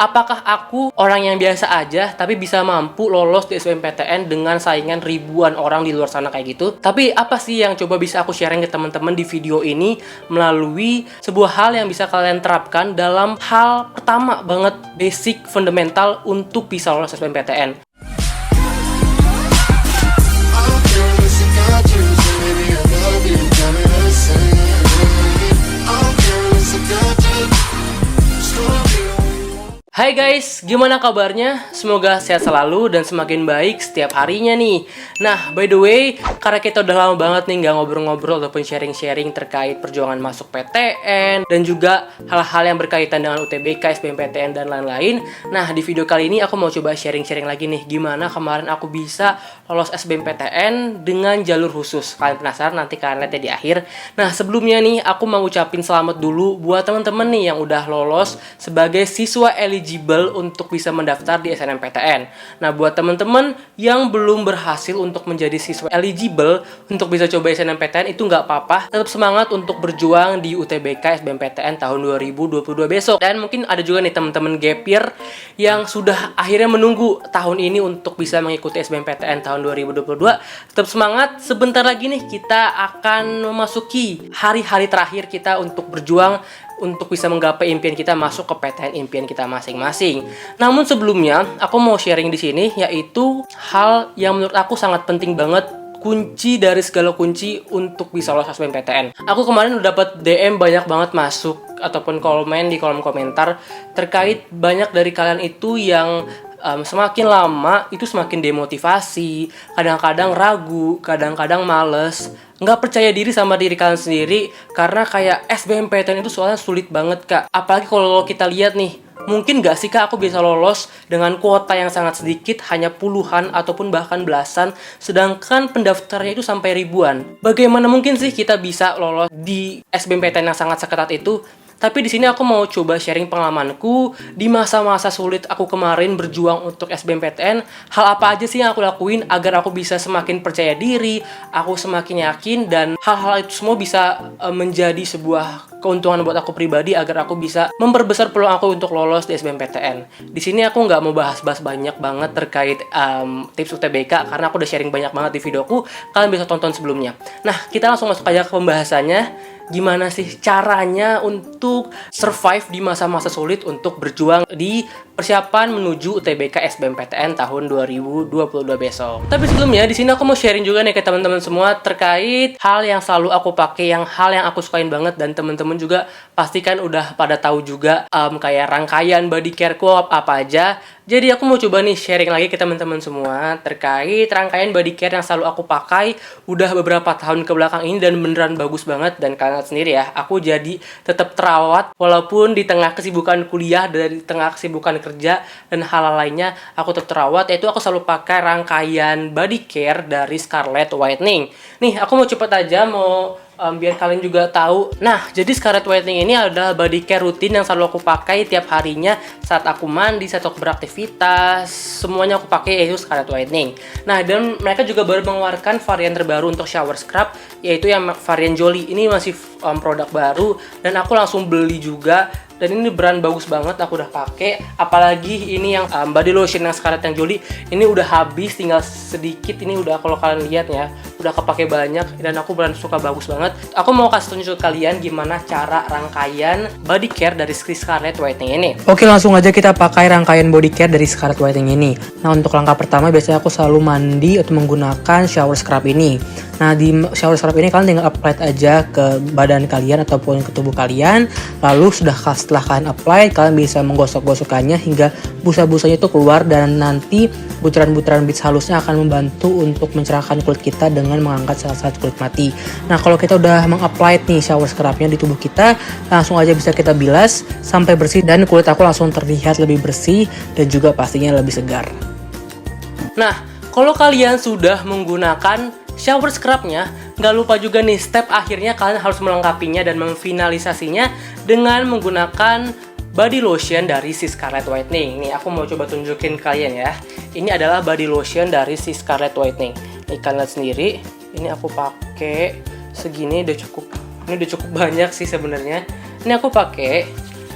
apakah aku orang yang biasa aja tapi bisa mampu lolos di SBMPTN dengan saingan ribuan orang di luar sana kayak gitu? Tapi apa sih yang coba bisa aku sharing ke teman-teman di video ini melalui sebuah hal yang bisa kalian terapkan dalam hal pertama banget, basic fundamental untuk bisa lolos SBMPTN. Hai guys, gimana kabarnya? Semoga sehat selalu dan semakin baik setiap harinya nih. Nah, by the way, karena kita udah lama banget nih nggak ngobrol-ngobrol ataupun sharing-sharing terkait perjuangan masuk PTN dan juga hal-hal yang berkaitan dengan UTBK, SBMPTN, dan lain-lain. Nah, di video kali ini aku mau coba sharing-sharing lagi nih gimana kemarin aku bisa lolos SBMPTN dengan jalur khusus. Kalian penasaran? Nanti kalian lihat ya di akhir. Nah, sebelumnya nih aku mau ucapin selamat dulu buat teman-teman nih yang udah lolos sebagai siswa eligible untuk bisa mendaftar di SNMPTN. Nah, buat teman-teman yang belum berhasil untuk menjadi siswa eligible untuk bisa coba SNMPTN, itu nggak apa-apa. Tetap semangat untuk berjuang di UTBK SBMPTN tahun 2022 besok. Dan mungkin ada juga nih teman-teman gap year yang sudah akhirnya menunggu tahun ini untuk bisa mengikuti SBMPTN tahun 2022. Tetap semangat, sebentar lagi nih kita akan memasuki hari-hari terakhir kita untuk berjuang untuk bisa menggapai impian kita masuk ke PTN impian kita masing-masing. Namun sebelumnya, aku mau sharing di sini yaitu hal yang menurut aku sangat penting banget, kunci dari segala kunci untuk bisa lolos SBMPTN. Aku kemarin udah dapat DM banyak banget masuk ataupun komen di kolom komentar terkait banyak dari kalian itu yang semakin lama itu semakin demotivasi, kadang-kadang ragu, kadang-kadang males, nggak percaya diri sama diri kalian sendiri karena kayak SBMPTN itu soalnya sulit banget kak. Apalagi kalau kita lihat nih, mungkin nggak sih kak aku bisa lolos dengan kuota yang sangat sedikit, hanya puluhan ataupun bahkan belasan, sedangkan pendaftarnya itu sampai ribuan. Bagaimana mungkin sih kita bisa lolos di SBMPTN yang sangat seketat itu? Tapi di sini aku mau coba sharing pengalamanku di masa-masa sulit aku kemarin berjuang untuk SBMPTN. Hal apa aja sih yang aku lakuin agar aku bisa semakin percaya diri, aku semakin yakin, dan hal-hal itu semua bisa menjadi sebuah keuntungan buat aku pribadi agar aku bisa memperbesar peluang aku untuk lolos di SBMPTN. Di sini aku nggak mau bahas-bahas banyak banget terkait tips UTBK karena aku udah sharing banyak banget di videoku. Kalian bisa tonton sebelumnya. Nah, kita langsung masuk aja ke pembahasannya. Gimana sih caranya untuk survive di masa-masa sulit untuk berjuang di persiapan menuju UTBK SBMPTN tahun 2022 besok. Tapi sebelumnya di sini aku mau sharing juga nih ke teman-teman semua terkait hal yang selalu aku pakai, hal yang aku sukain banget, dan teman-teman juga pastikan udah pada tahu juga kayak rangkaian body care apa aja. Jadi aku mau coba nih sharing lagi ke teman-teman semua terkait rangkaian body care yang selalu aku pakai udah beberapa tahun ke belakang ini dan beneran bagus banget. Dan kalian lihat sendiri ya, aku jadi tetap terawat walaupun di tengah kesibukan kuliah, dari tengah kesibukan kerja dan hal lainnya aku tetap terawat, yaitu aku selalu pakai rangkaian body care dari Scarlett Whitening. Nih aku mau cepet aja biar kalian juga tahu. Nah, jadi Scarlett Whitening ini adalah body care rutin yang selalu aku pakai tiap harinya saat aku mandi, saat aku beraktivitas, semuanya aku pakai yaitu Scarlett Whitening. Nah, dan mereka juga baru mengeluarkan varian terbaru untuk shower scrub, yaitu yang varian Jolie. Ini masih produk baru dan aku langsung beli juga. Dan ini brand bagus banget, aku udah pakai. Apalagi ini yang body lotion yang Scarlett yang Jolie, ini udah habis, tinggal sedikit. Ini udah, kalau kalian lihat ya, udah kepake banyak dan aku beneran suka, bagus banget. Aku mau kasih tunjuk ke kalian gimana cara rangkaian body care dari Scarlett Whitening ini. Oke, langsung aja kita pakai rangkaian body care dari Scarlett Whitening ini. Nah, untuk langkah pertama biasanya aku selalu mandi atau menggunakan shower scrub ini. Nah, di shower scrub ini kalian tinggal apply aja ke badan kalian ataupun ke tubuh kalian. Lalu setelah kalian apply, kalian bisa menggosok-gosokkannya hingga busa-busanya itu keluar, dan nanti butiran-butiran bits halusnya akan membantu untuk mencerahkan kulit kita dengan mengangkat sel-sel kulit mati. Nah, kalau kita udah meng-apply nih shower scrubnya di tubuh kita, langsung aja bisa kita bilas sampai bersih dan kulit aku langsung terlihat lebih bersih dan juga pastinya lebih segar. Nah, kalau kalian sudah menggunakan shower scrubnya, nggak lupa juga nih step akhirnya kalian harus melengkapinya dan memfinalisasinya dengan menggunakan body lotion dari si Scarlett Whitening. Nih aku mau coba tunjukin kalian ya. Ini adalah body lotion dari si Scarlett Whitening. Nih kalian lihat sendiri, ini aku pakai segini udah cukup. Ini udah cukup banyak sih sebenarnya. Ini aku pakai,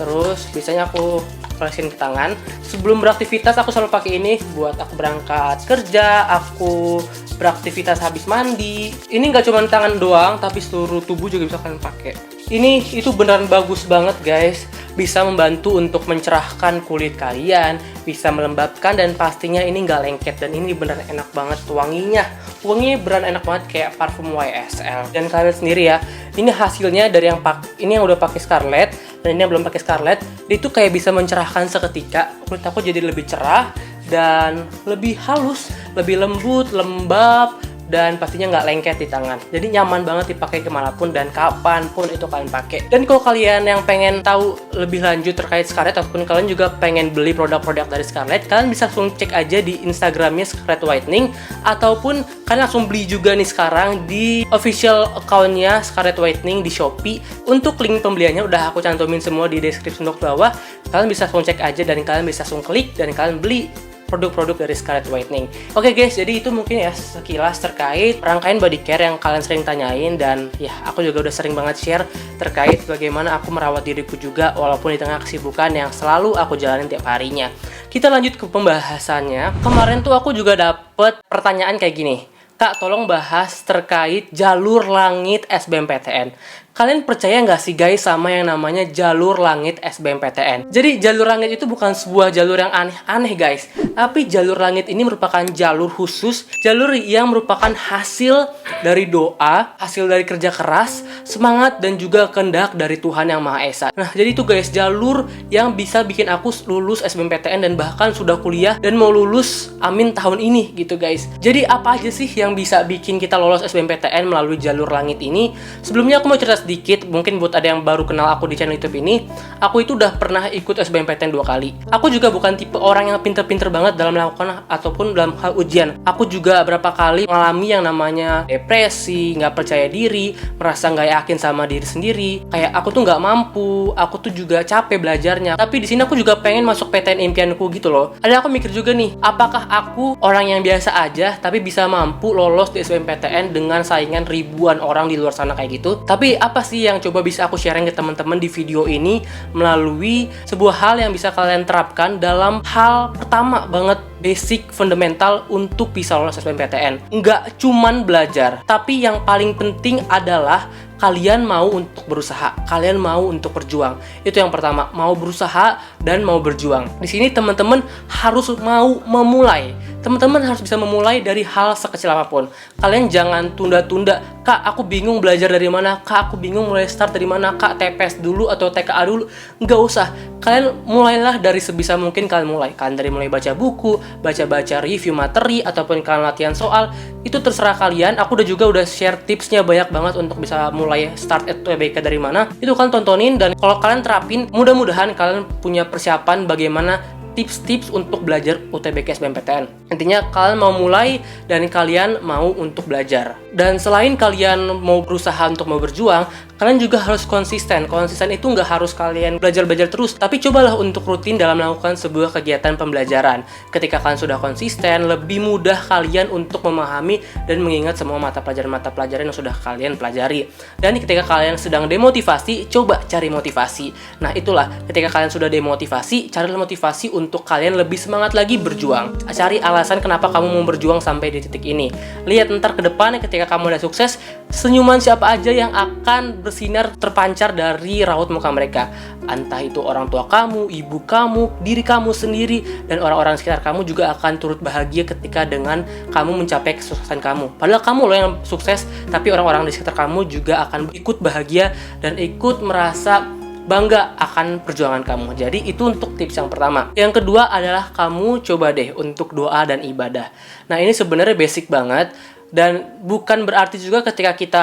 terus biasanya aku olesin ke tangan. Sebelum beraktivitas aku selalu pakai ini buat aku berangkat kerja, aku beraktivitas habis mandi. Ini nggak cuma tangan doang, tapi seluruh tubuh juga bisa kalian pakai. Itu beneran bagus banget guys. Bisa membantu untuk mencerahkan kulit kalian, bisa melembabkan, dan pastinya ini nggak lengket. Dan ini beneran enak banget wanginya. Wanginya beneran enak banget kayak parfum YSL. Dan kalian sendiri ya, ini hasilnya dari ini yang udah pakai Scarlett dan ini yang belum pakai Scarlett. Dia itu kayak bisa mencerahkan seketika. Kulit aku jadi lebih cerah dan lebih halus, lebih lembut, lembab, dan pastinya nggak lengket di tangan. Jadi nyaman banget dipakai kemanapun dan kapanpun itu kalian pakai. Dan kalau kalian yang pengen tahu lebih lanjut terkait Scarlett, ataupun kalian juga pengen beli produk-produk dari Scarlett, kalian bisa langsung cek aja di Instagramnya Scarlett Whitening, ataupun kalian langsung beli juga nih sekarang di official accountnya Scarlett Whitening di Shopee. Untuk link pembeliannya udah aku cantumin semua di deskripsi box bawah. Kalian bisa langsung cek aja dan kalian bisa langsung klik dan kalian beli produk-produk dari Scarlett Whitening. Oke guys, jadi itu mungkin ya sekilas terkait rangkaian body care yang kalian sering tanyain. Dan ya, aku juga udah sering banget share terkait bagaimana aku merawat diriku juga walaupun di tengah kesibukan yang selalu aku jalanin tiap harinya. Kita lanjut ke pembahasannya. Kemarin tuh aku juga dapet pertanyaan kayak gini, Kak, tolong bahas terkait jalur langit SBMPTN. Kalian percaya nggak sih guys sama yang namanya jalur langit SBMPTN? Jadi jalur langit itu bukan sebuah jalur yang aneh-aneh guys. Tapi jalur langit ini merupakan jalur khusus, jalur yang merupakan hasil dari doa, hasil dari kerja keras, semangat, dan juga kehendak dari Tuhan Yang Maha Esa. Nah, jadi itu guys, jalur yang bisa bikin aku lulus SBMPTN dan bahkan sudah kuliah dan mau lulus amin tahun ini gitu guys. Jadi apa aja sih yang bisa bikin kita lolos SBMPTN melalui jalur langit ini? Sebelumnya aku mau cerita sedikit, mungkin buat ada yang baru kenal aku di channel YouTube ini. Aku itu udah pernah ikut SBMPTN 2 kali. Aku juga bukan tipe orang yang pinter-pinter banget dalam melakukan ataupun dalam hal ujian. Aku juga berapa kali mengalami yang namanya depresi, nggak percaya diri, merasa nggak yakin sama diri sendiri, kayak aku tuh nggak mampu, aku tuh juga capek belajarnya. Tapi di sini aku juga pengen masuk PTN impianku gitu loh. Ada aku mikir juga nih, apakah aku orang yang biasa aja tapi bisa mampu lolos di SBMPTN dengan saingan ribuan orang di luar sana kayak gitu? Tapi apa sih yang coba bisa aku sharing ke teman-teman di video ini melalui sebuah hal yang bisa kalian terapkan dalam hal pertama banget, basic fundamental untuk bisa lolos SBMPTN. Nggak cuman belajar, tapi yang paling penting adalah kalian mau untuk berusaha, kalian mau untuk berjuang. Itu yang pertama, mau berusaha dan mau berjuang. Di sini teman-teman harus mau memulai. Teman-teman harus bisa memulai dari hal sekecil apapun. Kalian jangan tunda-tunda. Kak, aku bingung belajar dari mana. Kak, aku bingung mulai start dari mana. Kak, TPS dulu atau TKA dulu. Nggak usah. Kalian mulailah dari sebisa mungkin kalian mulai. Kalian dari mulai baca buku, baca-baca review materi, ataupun kalian latihan soal. Itu terserah kalian. Aku udah share tipsnya banyak banget untuk bisa mulai start UTBK dari mana. Itu kalian tontonin, dan kalau kalian terapin, mudah-mudahan kalian punya persiapan bagaimana tips-tips untuk belajar UTBK SBMPTN. Intinya kalian mau mulai dan kalian mau untuk belajar. Dan selain kalian mau berusaha untuk mau berjuang, kalian juga harus konsisten. Konsisten itu nggak harus kalian belajar-belajar terus, tapi cobalah untuk rutin dalam melakukan sebuah kegiatan pembelajaran. Ketika kalian sudah konsisten, lebih mudah kalian untuk memahami dan mengingat semua mata pelajaran yang sudah kalian pelajari. Dan ketika kalian sedang demotivasi, coba cari motivasi. Nah, itulah ketika kalian sudah demotivasi, carilah motivasi untuk kalian lebih semangat lagi berjuang. Cari alasan kenapa kamu mau berjuang sampai di titik ini. Lihat ntar ke depan ketika kamu udah sukses, senyuman siapa aja yang akan bersinar terpancar dari raut muka mereka. Entah itu orang tua kamu, ibu kamu, diri kamu sendiri, dan orang-orang sekitar kamu juga akan turut bahagia ketika dengan kamu mencapai kesuksesan kamu. Padahal kamu loh yang sukses, tapi orang-orang di sekitar kamu juga akan ikut bahagia dan ikut merasa bangga akan perjuangan kamu. Jadi itu untuk tips yang pertama. Yang kedua adalah kamu coba deh untuk doa dan ibadah. Nah, ini sebenarnya basic banget, dan bukan berarti juga ketika kita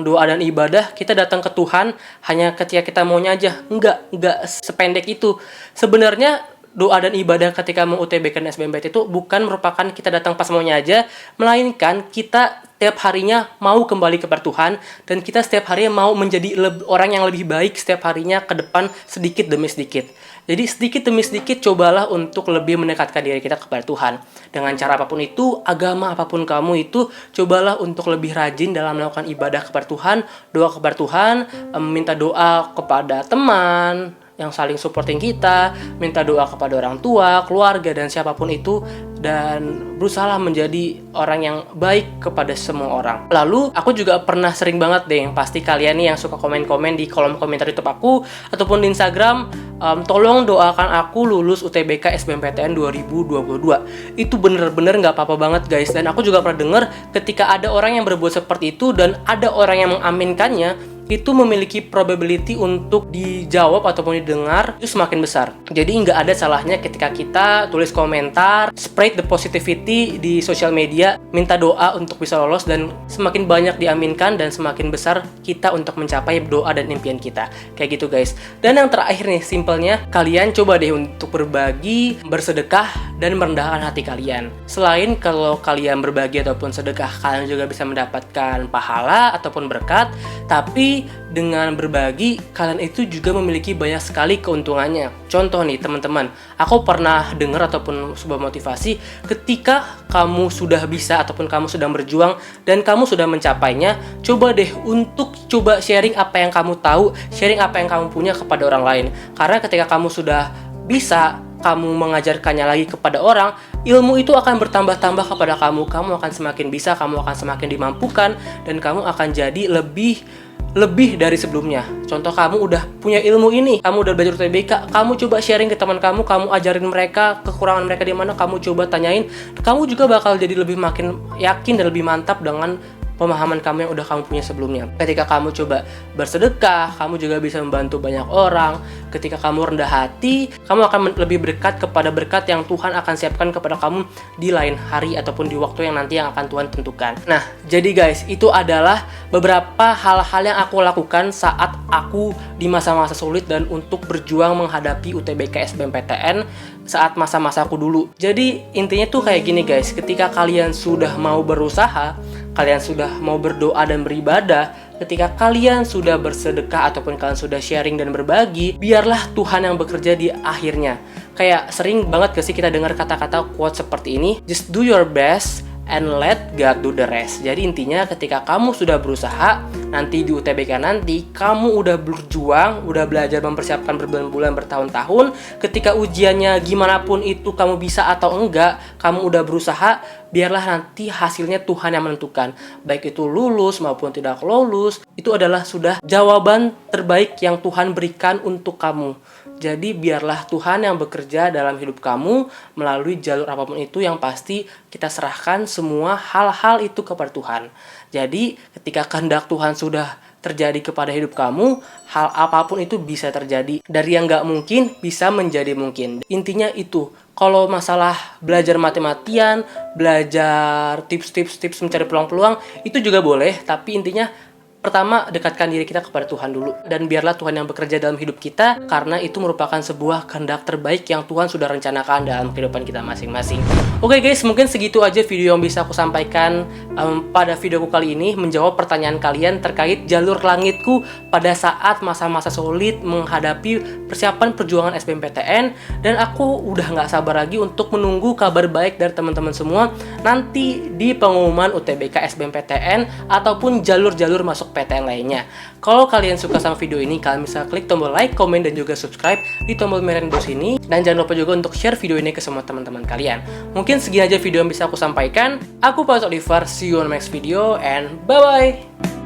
doa dan ibadah kita datang ke Tuhan hanya ketika kita maunya aja. Enggak sependek itu. Sebenarnya doa dan ibadah ketika mau UTBK dan SBMPTN itu bukan merupakan kita datang pas maunya aja, melainkan kita setiap harinya mau kembali kepada Tuhan, dan kita setiap harinya mau menjadi orang yang lebih baik setiap harinya ke depan, sedikit demi sedikit. Jadi sedikit demi sedikit cobalah untuk lebih mendekatkan diri kita kepada Tuhan. Dengan cara apapun itu, agama apapun kamu itu, cobalah untuk lebih rajin dalam melakukan ibadah kepada Tuhan, doa kepada Tuhan, minta doa kepada teman, yang saling supporting kita, minta doa kepada orang tua, keluarga, dan siapapun itu, dan berusaha menjadi orang yang baik kepada semua orang. Lalu aku juga pernah sering banget deh, yang pasti kalian nih yang suka komen-komen di kolom komentar YouTube aku ataupun di Instagram, tolong doakan aku lulus UTBK SBMPTN 2022. Itu bener-bener nggak apa-apa banget guys. Dan aku juga pernah dengar ketika ada orang yang berbuat seperti itu dan ada orang yang mengaminkannya, itu memiliki probability untuk dijawab ataupun didengar itu semakin besar. Jadi nggak ada salahnya ketika kita tulis komentar, spread the positivity di sosial media, minta doa untuk bisa lolos, dan semakin banyak diaminkan dan semakin besar kita untuk mencapai doa dan impian kita. Kayak gitu guys. Dan yang terakhir nih, simpelnya kalian coba deh untuk berbagi, bersedekah, dan merendahkan hati kalian. Selain kalau kalian berbagi ataupun sedekah, kalian juga bisa mendapatkan pahala ataupun berkat, tapi dengan berbagi, kalian itu juga memiliki banyak sekali keuntungannya. Contoh nih teman-teman, aku pernah dengar ataupun sebuah motivasi, ketika kamu sudah bisa ataupun kamu sedang berjuang dan kamu sudah mencapainya, coba deh untuk coba sharing apa yang kamu tahu, sharing apa yang kamu punya kepada orang lain. Karena ketika kamu sudah bisa, kamu mengajarkannya lagi kepada orang, ilmu itu akan bertambah-tambah kepada kamu. Kamu akan semakin bisa, kamu akan semakin dimampukan, dan kamu akan jadi lebih dari sebelumnya. Contoh, kamu udah punya ilmu ini, kamu udah belajar UTBK, kamu coba sharing ke teman kamu ajarin mereka kekurangan mereka di mana, kamu coba tanyain, kamu juga bakal jadi lebih makin yakin dan lebih mantap dengan pemahaman kamu yang udah kamu punya sebelumnya. Ketika kamu coba bersedekah, kamu juga bisa membantu banyak orang. Ketika kamu rendah hati, kamu akan lebih dekat kepada berkat yang Tuhan akan siapkan kepada kamu di lain hari ataupun di waktu yang nanti yang akan Tuhan tentukan. Nah, jadi guys, itu adalah beberapa hal-hal yang aku lakukan saat aku di masa-masa sulit dan untuk berjuang menghadapi UTBK SBMPTN saat masa-masa aku dulu. Jadi intinya tuh kayak gini guys, ketika kalian sudah mau berusaha, kalian sudah mau berdoa dan beribadah, ketika kalian sudah bersedekah ataupun kalian sudah sharing dan berbagi, biarlah Tuhan yang bekerja di akhirnya. Kayak sering banget gak sih kita dengar kata-kata quote seperti ini, just do your best and let God do the rest. Jadi intinya ketika kamu sudah berusaha, nanti di UTBK nanti kamu udah berjuang, udah belajar mempersiapkan berbulan-bulan, bertahun-tahun, ketika ujiannya gimana pun itu kamu bisa atau enggak, kamu udah berusaha, biarlah nanti hasilnya Tuhan yang menentukan. Baik itu lulus maupun tidak lulus, itu adalah sudah jawaban terbaik yang Tuhan berikan untuk kamu. Jadi biarlah Tuhan yang bekerja dalam hidup kamu melalui jalur apapun itu, yang pasti kita serahkan semua hal-hal itu kepada Tuhan. Jadi ketika kehendak Tuhan sudah terjadi kepada hidup kamu, hal apapun itu bisa terjadi. Dari yang gak mungkin bisa menjadi mungkin. Intinya itu. Kalau masalah belajar mati-matian, belajar tips-tips mencari peluang-peluang, itu juga boleh. Tapi intinya pertama, dekatkan diri kita kepada Tuhan dulu. Dan biarlah Tuhan yang bekerja dalam hidup kita, karena itu merupakan sebuah kehendak terbaik yang Tuhan sudah rencanakan dalam kehidupan kita masing-masing. Oke guys, mungkin segitu aja video yang bisa aku sampaikan pada videoku kali ini, menjawab pertanyaan kalian terkait jalur langitku pada saat masa-masa sulit menghadapi persiapan perjuangan SBMPTN. Dan aku udah gak sabar lagi untuk menunggu kabar baik dari teman-teman semua nanti di pengumuman UTBK SBMPTN ataupun jalur-jalur masuk PTN lainnya. Kalau kalian suka sama video ini, kalian bisa klik tombol like, komen, dan juga subscribe di tombol merah di bawah sini. Dan jangan lupa juga untuk share video ini ke semua teman-teman kalian. Mungkin segini aja video yang bisa aku sampaikan. Aku Pak Oliver, see you on the next video, and bye-bye!